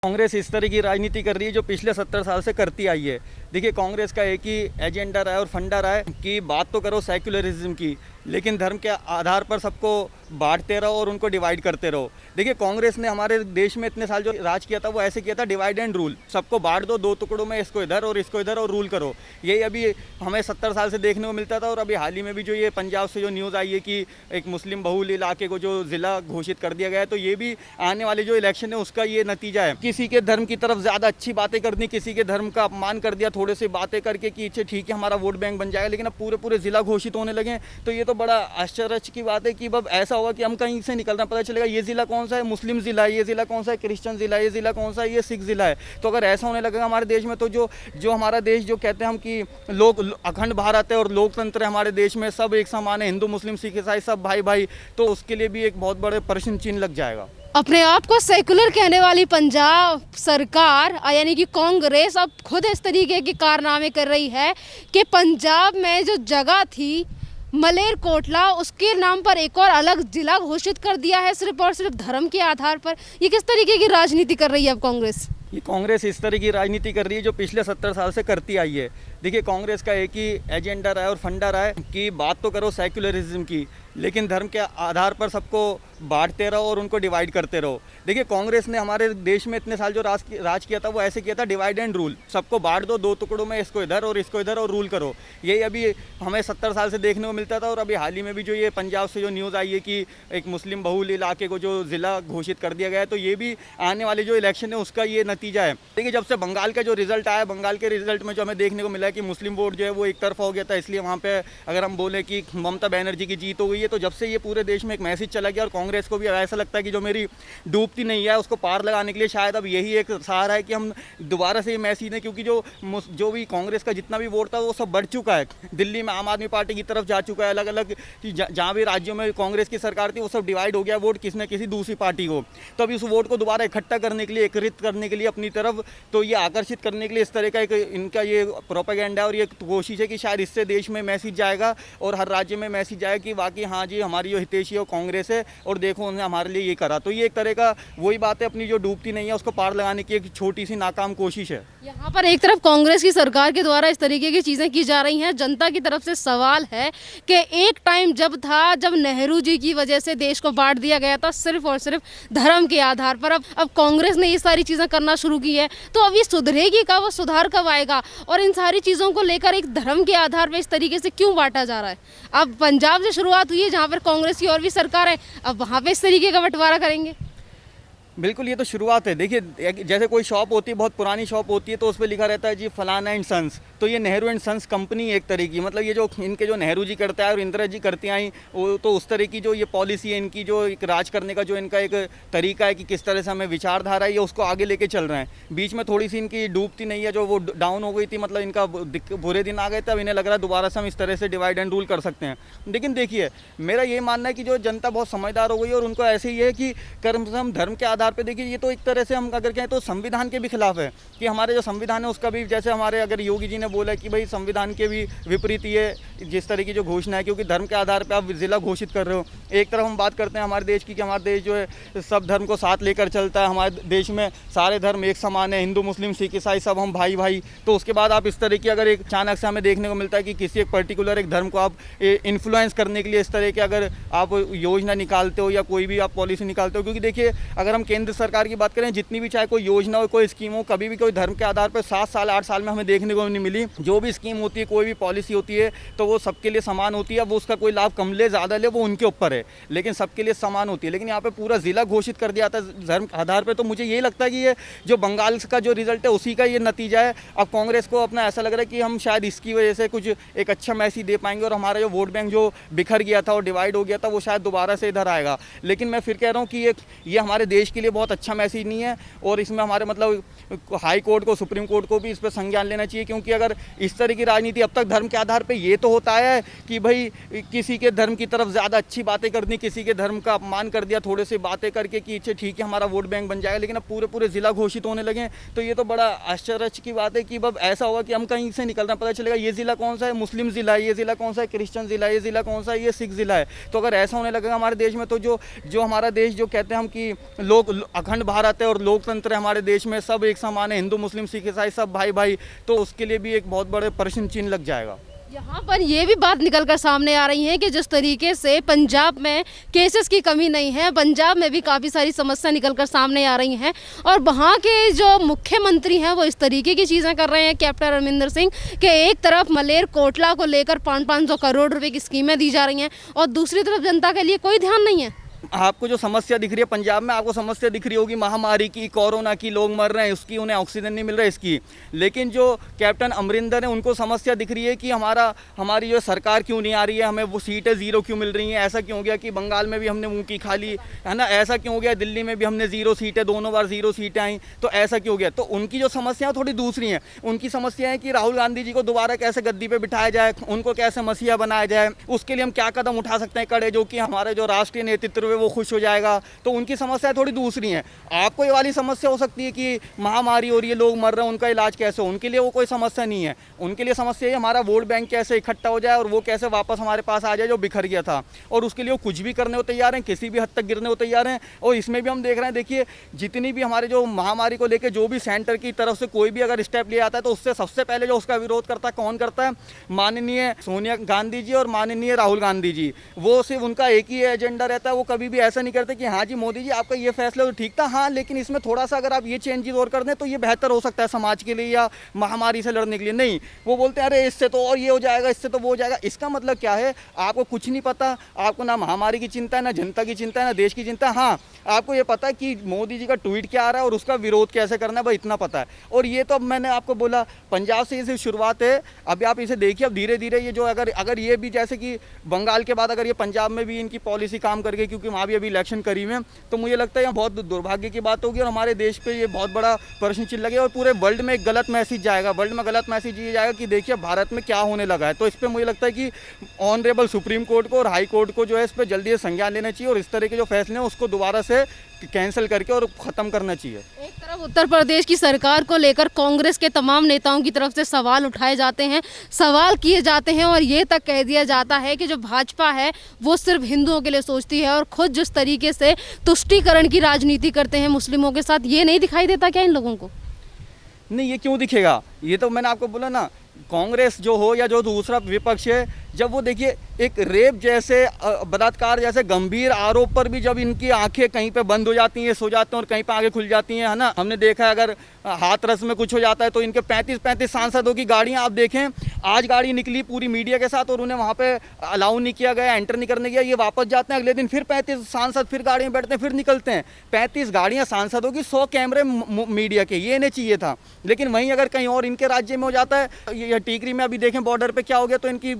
कांग्रेस इस तरह की राजनीति कर रही है जो पिछले 70 साल से करती आई है। देखिए, कांग्रेस का एक ही एजेंडा रहा है और फंडा रहा है कि बात तो करो सेक्युलरिज्म की, लेकिन धर्म के आधार पर सबको बांटते रहो और उनको डिवाइड करते रहो। देखिए, कांग्रेस ने हमारे देश में इतने साल जो राज किया था वो ऐसे किया था, डिवाइड एंड रूल। सबको बांट दो दो टुकड़ों में, इसको इधर और रूल करो। यही अभी हमें 70 साल से देखने को मिलता था। और अभी हाल ही में भी जो ये पंजाब से जो न्यूज़ आई है कि एक मुस्लिम बहुल इलाके को जो ज़िला घोषित कर दिया गया है, तो ये भी आने वाले जो इलेक्शन है उसका ये नतीजा है। किसी के धर्म की तरफ ज़्यादा अच्छी बातें करनी, किसी के धर्म का अपमान कर दिया थोड़े से बातें करके कि अच्छा ठीक है हमारा वोट बैंक बन जाएगा, लेकिन अब पूरे ज़िला घोषित होने लगे। तो ये तो बड़ा आश्चर्य की बात है कि अब ऐसा होगा कि हम कहीं से निकलना पता चलेगा ये ज़िला कौन सा है, मुस्लिम ज़िला है, ये ज़िला कौन सा है, क्रिश्चियन ज़िला है, ये ज़िला कौन सा है, ये सिख ज़िला है। तो अगर ऐसा होने लगेगा हमारे देश में, तो जो हमारा देश जो कहते हैं हम कि लोग अखंड भारत है और लोकतंत्र है हमारे देश में, सब एक समान है, हिंदू मुस्लिम सिख ईसाई सब भाई भाई, तो उसके लिए भी एक बहुत बड़े प्रश्न चिन्ह लग जाएगा। अपने आप को सेकुलर कहने वाली पंजाब सरकार यानी कि कांग्रेस अब खुद इस तरीके के कारनामे कर रही है कि पंजाब में जो जगह थी मलेरकोटला, उसके नाम पर एक और अलग जिला घोषित कर दिया है सिर्फ और सिर्फ धर्म के आधार पर। ये किस तरीके की राजनीति कर रही है अब कांग्रेस? ये कांग्रेस इस तरह की राजनीति कर रही है जो पिछले 70 साल से करती आई है। देखिए, कांग्रेस का एक ही एजेंडा रहा है और फंडा रहा है कि बात तो करो सेक्युलरिज्म की, लेकिन धर्म के आधार पर सबको बांटते रहो और उनको डिवाइड करते रहो। देखिए, कांग्रेस ने हमारे देश में इतने साल जो राज किया था वो ऐसे किया था, डिवाइड एंड रूल। सबको बांट दो दो टुकड़ों में, इसको इधर और रूल करो। यही अभी हमें 70 साल से देखने को मिलता था। और अभी हाल ही में भी जो ये पंजाब से जो न्यूज़ आई है कि एक मुस्लिम बहुल इलाके को जो ज़िला घोषित कर दिया गया है, तो ये भी आने वाले जो इलेक्शन है उसका ये नतीजा है। देखिए, जब से बंगाल का जो रिजल्ट आया, बंगाल के रिजल्ट में जो हमें देखने को मिला है कि मुस्लिम वोट जो है वो एक तरफा हो गया था, इसलिए वहाँ पे अगर हम बोले कि ममता बनर्जी की जीत हो गई है, तो जब से ये पूरे देश में एक मैसेज चला गया और कांग्रेस को भी ऐसा लगता है कि जो मेरी डूबती नहीं है उसको पार लगाने के लिए शायद अब यही एक सहारा है कि हम दोबारा से ये मैसेज दें, क्योंकि जो भी कांग्रेस का जितना भी वोट था वो सब बढ़ चुका है। दिल्ली में आम आदमी पार्टी की तरफ जा चुका है, अलग अलग जहाँ भी राज्यों में कांग्रेस की सरकार थी वो सब डिवाइड हो गया वोट किसी न किसी दूसरी पार्टी को। तो अभी उस वोट को दोबारा इकट्ठा करने के लिए, एकत्रित करने के लिए अपनी तरफ, तो ये आकर्षित करने के लिए इस तरह का एक इनका ये प्रोपेगेंडा और ये कोशिश है कि शायद इससे देश में मैसेज जाएगा और हर राज्य में मैसेज जाएगा कि वाकई हाँ जी हमारी जो हितैषी है कांग्रेस है और देखो उन्होंने हमारे लिए ये करा। तो ये एक तरह का वही बात है, अपनी जो डूबती नहीं है उसको पार लगाने की एक छोटी सी नाकाम कोशिश है। यहाँ पर एक तरफ कांग्रेस की सरकार के द्वारा इस तरीके की चीज़ें की जा रही हैं। जनता की तरफ से सवाल है कि एक टाइम जब था जब नेहरू जी की वजह से देश को बांट दिया गया था सिर्फ और सिर्फ धर्म के आधार पर। अब कांग्रेस ने ये सारी चीज़ें करना शुरू की है, तो अब ये सुधरेगी कब, वो सुधार कब आएगा? और इन सारी चीज़ों को लेकर एक धर्म के आधार पर इस तरीके से क्यों बांटा जा रहा है? अब पंजाब से शुरुआत हुई है जहाँ पर कांग्रेस की और भी सरकार है, अब वहाँ पर इस तरीके का बंटवारा करेंगे? बिल्कुल, ये तो शुरुआत है। देखिए, जैसे कोई शॉप होती है, बहुत पुरानी शॉप होती है, तो उस पर लिखा रहता है जी फलाना एंड सन्स, तो ये नेहरू एंड सन्स कंपनी एक तरह की, मतलब ये जो इनके जो नेहरू जी करता है और इंदिरा जी करती आई, वो तो उस तरह की जो ये पॉलिसी है इनकी, जो एक राज करने का जो इनका एक तरीका है कि किस तरह से हमें विचारधारा है, ये उसको आगे लेके चल रहे हैं। बीच में थोड़ी सी इनकी डूबती नहीं है, जो वो डाउन हो गई थी, मतलब इनका बुरे दिन आ गए थे, अब इन्हें लग रहा है दोबारा से हम इस तरह से डिवाइड एंड रूल कर सकते हैं। लेकिन देखिए, मेरा ये मानना है कि जो जनता बहुत समझदार हो गई और उनको ऐसे ही है कि कर्म धर्म के आधार पर, देखिए ये तो एक तरह से हम अगर कहें तो संविधान के भी खिलाफ है कि हमारे जो संविधान है उसका भी, जैसे हमारे अगर योगी जी ने बोला कि भाई संविधान के भी विपरीत ये जिस तरह की जो घोषणा है, क्योंकि धर्म के आधार पर आप जिला घोषित कर रहे हो। एक तरफ हम बात करते हैं हमारे देश की कि हमारा देश जो है सब धर्म को साथ लेकर चलता है, हमारे देश में सारे धर्म एक समान है, हिंदू मुस्लिम सिख ईसाई सब हम भाई भाई। तो उसके बाद आप इस तरह की अगर एक अचानक से हमें देखने को मिलता है कि किसी एक पर्टिकुलर एक धर्म को आप इन्फ्लुएंस करने के लिए इस तरह के अगर आप योजना निकालते हो या कोई भी आप पॉलिसी निकालते हो, क्योंकि देखिए अगर हम केंद्र सरकार की बात करें, जितनी भी चाहे कोई योजना हो, कोई स्कीम हो, कभी भी कोई धर्म के आधार पर 7 साल 8 साल में हमें देखने को नहीं मिली। जो भी स्कीम होती है, कोई भी पॉलिसी होती है, तो वो सबके लिए समान होती है। वो उसका कोई लाभ कम ले ज़्यादा ले वो उनके ऊपर है, लेकिन सबके लिए समान होती है। लेकिन यहाँ पे पूरा ज़िला घोषित कर दिया था धर्म के आधार पर। तो मुझे ये लगता है कि ये जो बंगाल का जो रिजल्ट है उसी का ये नतीजा है। अब कांग्रेस को अपना ऐसा लग रहा है कि हम शायद इसकी वजह से कुछ एक अच्छा मैसेज दे पाएंगे और हमारा जो वोट बैंक जो बिखर गया था और डिवाइड हो गया था वो शायद दोबारा से इधर आएगा। लेकिन मैं फिर कह रहा हूँ कि ये हमारे देश के लिए बहुत अच्छा मैसेज नहीं है और इसमें हमारे मतलब हाई कोर्ट को, सुप्रीम कोर्ट को भी इस पर संज्ञान लेना चाहिए। क्योंकि अगर इस तरह की राजनीति अब तक धर्म के आधार पे ये तो होता है कि भाई किसी के धर्म की तरफ ज़्यादा अच्छी बातें करनी, किसी के धर्म का अपमान कर दिया थोड़े से बातें करके कि अच्छा ठीक है हमारा वोट बैंक बन जाएगा, लेकिन अब पूरे ज़िला घोषित होने लगे। तो ये तो बड़ा आश्चर्य की बात है कि अब ऐसा होगा कि हम कहीं से निकलना पता चलेगा ये ज़िला कौन सा है, मुस्लिम ज़िला है, ये ज़िला कौन सा है, क्रिश्चियन ज़िला है, ये ज़िला कौन सा है, ये सिख ज़िला है। तो अगर ऐसा होने लगेगा हमारे देश में, तो जो हमारा देश जो कहते हैं हम कि लोग अखंड भारत है और लोकतंत्र है हमारे देश में, सब एक समान है, हिंदू मुस्लिम सिख ईसाई सब भाई भाई, तो उसके लिए भी एक बहुत बड़े प्रश्न चिन्ह लग जाएगा। यहाँ पर ये भी बात निकल कर सामने आ रही है कि जिस तरीके से पंजाब में केसेस की कमी नहीं है, पंजाब में भी काफ़ी सारी समस्या निकल कर सामने आ रही हैं और वहाँ के जो मुख्यमंत्री हैं वो इस तरीके की चीज़ें कर रहे हैं कैप्टन अमरिंदर सिंह कि एक तरफ मलेर कोटला को लेकर 500 करोड़ रुपए की स्कीमें दी जा रही हैं और दूसरी तरफ जनता के लिए कोई ध्यान नहीं है। आपको जो समस्या दिख रही है पंजाब में, आपको समस्या दिख रही होगी महामारी की, कोरोना की, लोग मर रहे हैं उसकी, उन्हें ऑक्सीजन नहीं मिल रहा है इसकी, लेकिन जो कैप्टन अमरिंदर है उनको समस्या दिख रही है कि हमारी जो सरकार क्यों नहीं आ रही है, हमें वो सीटें ज़ीरो क्यों मिल रही हैं, ऐसा क्यों हो गया कि बंगाल में भी हमने मुँह की खा ली है ना, ऐसा क्यों हो गया दिल्ली में भी हमने 0 सीटें, दोनों बार 0 सीटें आई, तो ऐसा क्यों हो गया। तो उनकी जो समस्याएं थोड़ी दूसरी हैं, उनकी समस्या है कि राहुल गांधी जी को दोबारा कैसे गद्दी पे बिठाया जाए, उनको कैसे मसीहा बनाया जाए, उसके लिए हम क्या कदम उठा सकते हैं कड़े, जो कि हमारे जो राष्ट्रीय नेतृत्व है वो खुश हो जाएगा। तो उनकी समस्या थोड़ी दूसरी है। आपको ये वाली समस्या हो सकती है कि महामारी हो रही है, लोग मर रहे हैं, उनका इलाज कैसे हो, उनके लिए वो कोई समस्या नहीं है। उनके लिए समस्या है हमारा वोट बैंक कैसे इकट्ठा हो जाए और वो कैसे वापस हमारे पास आ जाए जो बिखर गया था, और उसके लिए वो कुछ भी करने को तैयार हैं, किसी भी हद तक गिरने को तैयार हैं। और इसमें भी हम देख रहे हैं, देखिए जितनी भी हमारे जो महामारी को लेकर जो भी सेंटर की तरफ से कोई भी अगर स्टेप लिया जाता है तो उससे सबसे पहले जो उसका विरोध करता है कौन करता है, माननीय सोनिया गांधी जी और माननीय राहुल गांधी जी। वो सिर्फ उनका एक ही एजेंडा रहता है, वो कभी भी ऐसा नहीं करते कि हाँ जी मोदी जी आपका ये फैसला तो ठीक था, हाँ लेकिन इसमें थोड़ा सा अगर आप ये चेंजेस और कर दें तो ये बेहतर हो सकता है समाज के लिए या महामारी से लड़ने के लिए। नहीं, वो बोलते हैं अरे इससे तो और ये हो जाएगा, इससे तो वो हो जाएगा। इसका मतलब क्या है, आपको कुछ नहीं पता, आपको ना महामारी की चिंता है, ना जनता की चिंता है, ना देश की चिंता है। हाँ आपको ये पता है कि मोदी जी का ट्वीट क्या आ रहा है और उसका विरोध कैसे करना है, बस इतना पता है। और ये तो अब मैंने आपको बोला पंजाब से ये सिर्फ शुरुआत है, अभी आप इसे देखिए अब धीरे धीरे ये जो अगर ये भी जैसे कि बंगाल के बाद अगर ये पंजाब में भी इनकी पॉलिसी काम कर गई, क्योंकि वहाँ भी अभी इलेक्शन करीब है, तो मुझे लगता है ये बहुत दुर्भाग्य की बात होगी और हमारे देश पे ये बहुत बड़ा प्रश्न चिन्ह लगेगा और पूरे वर्ल्ड में एक गलत मैसेज जाएगा। वर्ल्ड में गलत मैसेज ये जाएगा कि देखिए भारत में क्या होने लगा है। तो इस पर मुझे लगता है कि ऑनरेबल सुप्रीम कोर्ट को और हाई कोर्ट को जो है इस पर जल्दी से संज्ञान लेना चाहिए और इस तरह के जो फैसले हैं उसको दोबारा से कैंसिल करके और ख़त्म करना चाहिए। एक तरफ उत्तर प्रदेश की सरकार को लेकर कांग्रेस के तमाम नेताओं की तरफ से सवाल उठाए जाते हैं, सवाल किए जाते हैं और ये तक कह दिया जाता है कि जो भाजपा है वो सिर्फ हिंदुओं के लिए सोचती है और खुद जिस तरीके से तुष्टीकरण की राजनीति करते हैं मुस्लिमों के साथ, ये नहीं दिखाई देता क्या इन लोगों को? नहीं, ये क्यों दिखेगा, ये तो मैंने आपको बोला ना, कांग्रेस जो हो या जो दूसरा विपक्ष है, जब वो देखिए एक रेप जैसे बलात्कार जैसे गंभीर आरोप पर भी जब इनकी आंखें कहीं पे बंद हो जाती हैं, सो जाते हैं और कहीं पे आगे खुल जाती हैं, है ना। हमने देखा है अगर हाथरस में कुछ हो जाता है तो इनके 35 सांसदों की गाड़ियां आप देखें, आज गाड़ी निकली पूरी मीडिया के साथ और उन्हें वहाँ पे अलाउ नहीं किया गया, एंटर नहीं करने गया, ये वापस जाते हैं, अगले दिन फिर 35 सांसद फिर गाड़ी में बैठते हैं, फिर निकलते हैं। 35 गाड़ियाँ सांसदों की, 100 कैमरे मीडिया के, ये इन्हें चाहिए था। लेकिन वहीं अगर कहीं और इनके राज्य में हो जाता है, ये टीकरी में अभी देखें बॉर्डर पे क्या हो गया, तो इनकी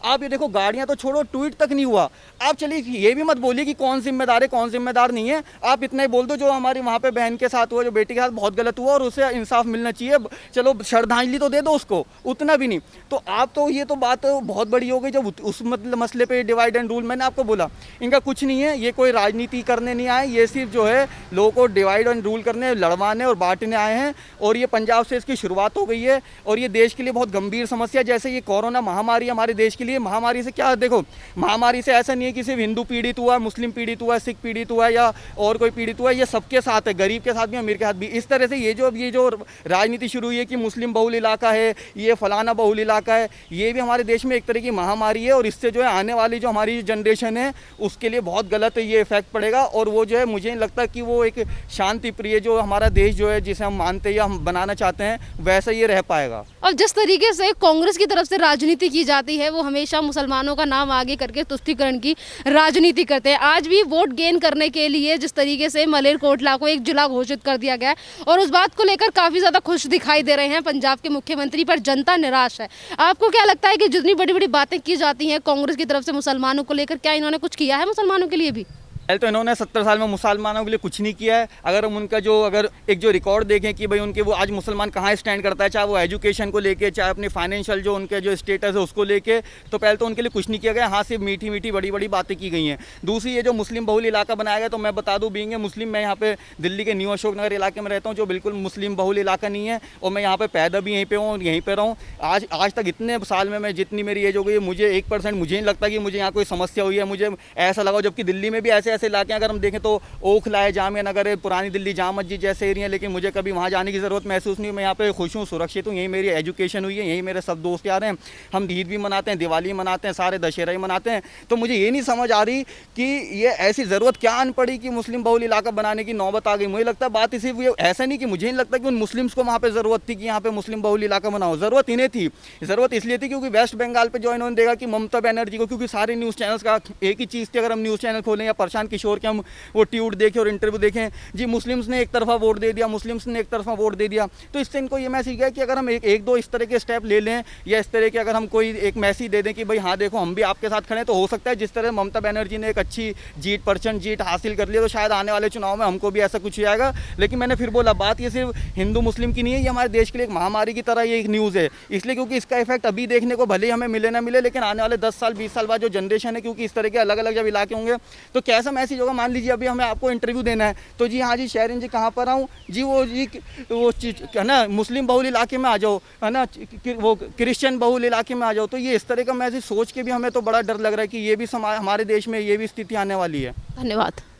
आप ये देखो गाड़ियां तो छोड़ो, ट्वीट तक नहीं हुआ। आप चलिए ये भी मत बोलिए कि कौन जिम्मेदार है कौन जिम्मेदार नहीं है, आप इतना ही बोल दो जो हमारी वहाँ पे बहन के साथ हुआ, जो बेटी के साथ बहुत गलत हुआ और उसे इंसाफ मिलना चाहिए, चलो श्रद्धांजलि तो दे दो उसको, उतना भी नहीं। तो आप तो ये तो बात बहुत बड़ी हो गई जब उस मसले पे डिवाइड एंड रूल। मैंने आपको बोला इनका कुछ नहीं है, ये कोई राजनीति करने नहीं आए, ये सिर्फ जो है लोगों को डिवाइड एंड रूल करने, लड़वाने और बांटने आए हैं। और ये पंजाब से इसकी शुरुआत हो गई है और ये देश के लिए बहुत गंभीर समस्या, जैसे ये कोरोना महामारी हमारे देश के लिए, महामारी से क्या देखो, महामारी से ऐसा नहीं है कि सिर्फ हिंदू पीड़ित हुआ, मुस्लिम पीड़ित हुआ, सिख पीड़ित हुआ या और कोई पीड़ित हुआ, ये सबके साथ है, गरीब के साथ भी, अमीर के साथ भी। इस तरह से ये जो राजनीति शुरू हुई है कि मुस्लिम बहुल इलाका है, ये फलाना बहुल इलाका है, ये भी हमारे देश में एक तरह की महामारी है और इससे जो है आने वाली जो हमारी जनरेशन है उसके लिए बहुत गलत ये इफेक्ट पड़ेगा। और वो जो है मुझे नहीं लगता कि वो एक शांति प्रिय जो हमारा देश जो है जिसे हम मानते हैं या हम बनाना चाहते हैं वैसा ये रह पाएगा। और जिस तरीके से कांग्रेस की तरफ से राजनीति की जाती है वो हमेशा मुसलमानों का नाम आगे करके तुष्टीकरण की राजनीति करते हैं। आज भी वोट गेन करने के लिए जिस तरीके से मलेरकोटला को एक जिला घोषित कर दिया गया है और उस बात को लेकर काफ़ी ज़्यादा खुश दिखाई दे रहे हैं पंजाब के मुख्यमंत्री, पर जनता निराश है। आपको क्या लगता है कि जितनी बड़ी बड़ी बातें की जाती हैं कांग्रेस की तरफ से मुसलमानों को लेकर, क्या इन्होंने कुछ किया है मुसलमानों के लिए भी? पहले तो इन्होंने 70 साल में मुसलमानों के लिए कुछ नहीं किया है। अगर हम उनका अगर एक रिकॉर्ड देखें कि भाई उनके वो आज मुसलमान कहाँ स्टैंड करता है, चाहे वो एजुकेशन को लेके, चाहे अपनी फाइनेंशियल जो उनके जो स्टेटस है उसको लेके, तो पहले तो उनके लिए कुछ नहीं किया गया। हाँ, सिर्फ मीठी मीठी बड़ी बड़ी बातें की गई हैं। दूसरी ये जो मुस्लिम बहुल इलाका बनाया गया, तो मैं बता दूँ बीइंग मुस्लिम, मैं यहाँ पे दिल्ली के न्यू अशोक नगर इलाके में रहता हूँ जो बिल्कुल मुस्लिम बहुल इलाका नहीं है और मैं यहाँ पे पैदा भी यहीं पे हूँ, यहीं पर रहूँ। आज तक इतने साल में मैं जितनी मेरी एज हो गई है, मुझे 1% मुझे नहीं लगता कि मुझे यहाँ कोई समस्या हुई है, मुझे ऐसा लगा। जबकि दिल्ली में भी ऐसे ऐसे इलाके हैं, अगर हम देखें तो ओखला है, जामिया नगर है, पुरानी दिल्ली जामा मस्जिद जैसे एरिया, लेकिन मुझे कभी वहाँ जाने की ज़रूरत महसूस नहीं हुई। मैं यहाँ पे खुश हूँ, सुरक्षित हूँ, यहीं मेरी एजुकेशन हुई है, यहीं मेरे सब दोस्त यार हैं, हम ईद भी मनाते हैं, दिवाली मनाते हैं, सारे दशहरा ही मनाते हैं। तो मुझे ये नहीं समझ आ रही कि ये ऐसी ज़रूरत क्या आन पड़ी कि मुस्लिम बहुल इलाका बनाने की नौबत आ गई। मुझे लगता है बात इसी ये ऐसा नहीं कि मुझे नहीं लगता कि उन मुस्लिम्स को वहाँ पे ज़रूरत थी कि यहाँ पे मुस्लिम बहुल इलाका बनाओ, ज़रूरत इन्हें थी। ज़रूरत इसलिए थी क्योंकि वेस्ट बंगाल पे जो इन्होंने देखा कि ममता बनर्जी को, क्योंकि सारे न्यूज़ चैनल्स का एक ही चीज़ थी, अगर हम न्यूज़ चैनल खोलें या प्रशांत किशोर के हम वो ट्यूट देखें और इंटरव्यू देखें, जी मुस्लिम्स ने एक तरफा वोट दे दिया, मुस्लिम्स ने एक तरफा वोट दे दिया। तो इससे इनको ये मैसेज गया कि अगर हम एक दो इस तरह के स्टेप ले लें या इस तरह के अगर हम कोई एक मैसेज दे दें कि भाई हाँ देखो हम भी आपके साथ खड़े हैं, तो हो सकता है जिस तरह ममता बनर्जी ने एक अच्छी जीत हासिल कर लिया, तो शायद आने वाले चुनाव में हमको भी ऐसा कुछ आएगा। लेकिन मैंने फिर बोला बात ये सिर्फ हिंदू मुस्लिम की नहीं है, ये हमारे देश के लिए एक महामारी की तरह ये एक न्यूज़ है, इसलिए क्योंकि इसका इफेक्ट अभी देखने को भले ही हमें मिले ना मिले, लेकिन आने वाले 10 साल 20 साल बाद जो जनरेशन है, क्योंकि इस तरह के अलग अलग जब इलाके होंगे तो कैसा मैसेज होगा। मान लीजिए अभी हमें आपको इंटरव्यू देना है, तो जी हाँ जी शहरीन जी कहाँ पर आऊँ जी, वो है ना मुस्लिम बहुल इलाके में आ जाओ, है ना वो क्रिश्चियन बहुल इलाके में आ जाओ। तो ये इस तरह का मैसेज सोच के भी हमें तो बड़ा डर लग रहा है कि ये भी हमारे देश में ये भी स्थिति आने वाली है। धन्यवाद।